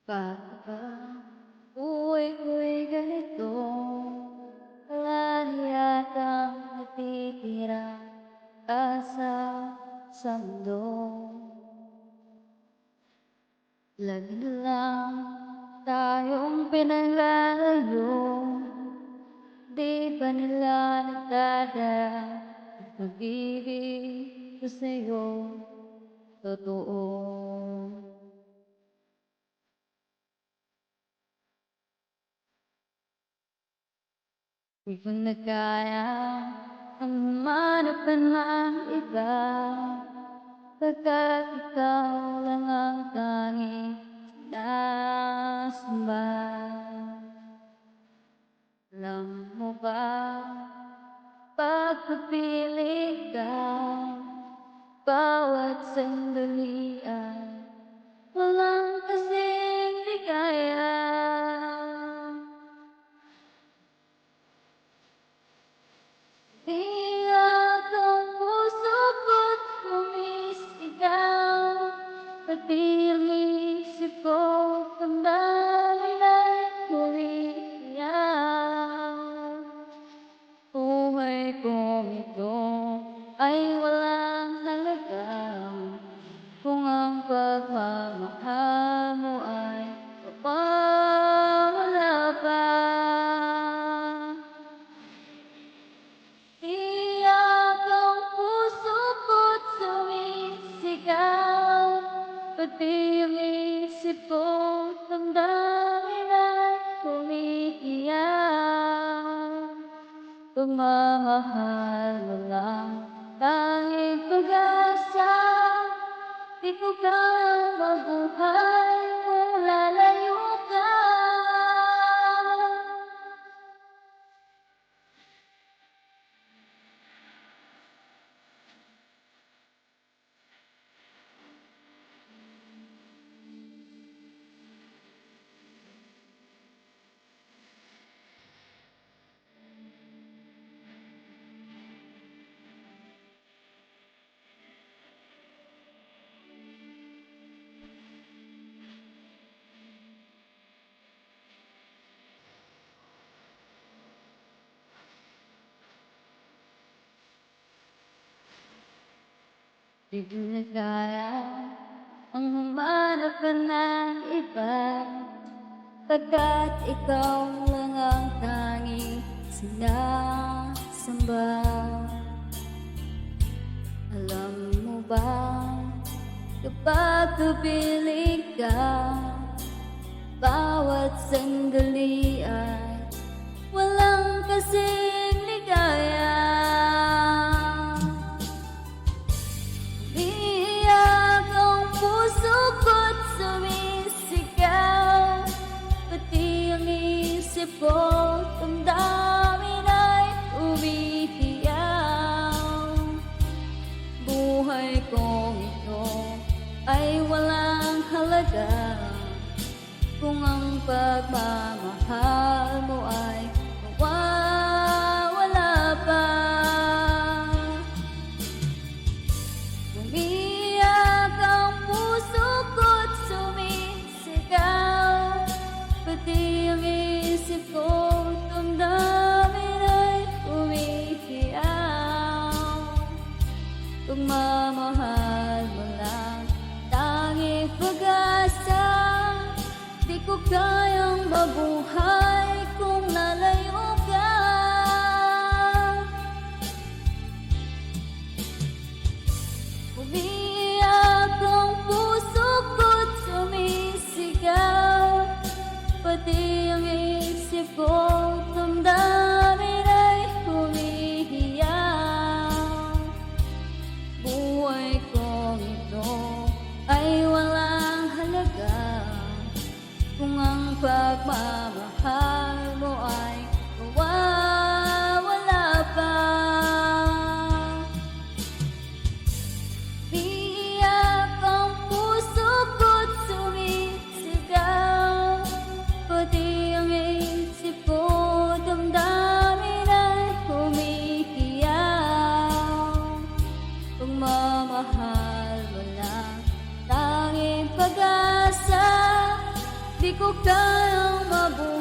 Bakit ba buhay ko'y ganito? Wala yatang natitira asa sa mundo. Lagi na lang tayong pinaglalayo. Di ba nila nagdadala ang pag-ibig ko sa'yo totoo? Di ko na kaya ang humanap ka ng iba, pagkat ikaw lang ang tanging sinasamba. Alam mo ba, pagpapili ka, bawat sandali ay walang kasing ligaya. Iyak ang puso ko't sumisigaw, pati ang isip ko damdamin ay umiiyak. Buhay kong ito ay walang halaga kung ang pagmamahal mo ay mawawala pa. Iyak ang puso ko't sumisigaw, pati ang isip ko damdamin ay umiiyak. Pagmamahal mo lang tanging pag-asa, di ko kayang mabuhay kung lalayo ka. Di ko na kaya ang humanap ka ng iba, pagkat ikaw lang ang tanging sinasamba. Alam mo ba, kapag tupiling ka, bawat sandali ay walang kasing ligaya. Iyak ang puso ko't sumisigaw, pati ang isip ko damdamin ay umiiyak. Buhay kong ito ay walang halaga kung ang pagmamahal mo ay mawawala pa. Umiiyak ang puso ko't sumisigaw, pati ang isip ko damdamin ay umiiyak. Pagmamahal mo lang tanging pag-asa, di ko kayang mabuhay kung lalayo ka. Umiiyak ang puso ko't sumisigaw, pati ang isip ko damdamin ay umiiyak. Buhay kong ito ay walang halaga kung ang pagmamahal mo ay mawawala pa. Iyak ang puso ko't sumisigaw, pati ang isip ko damdamin ay umiiyak. Pagmamahal mo lang tanging pag-asa, di buhay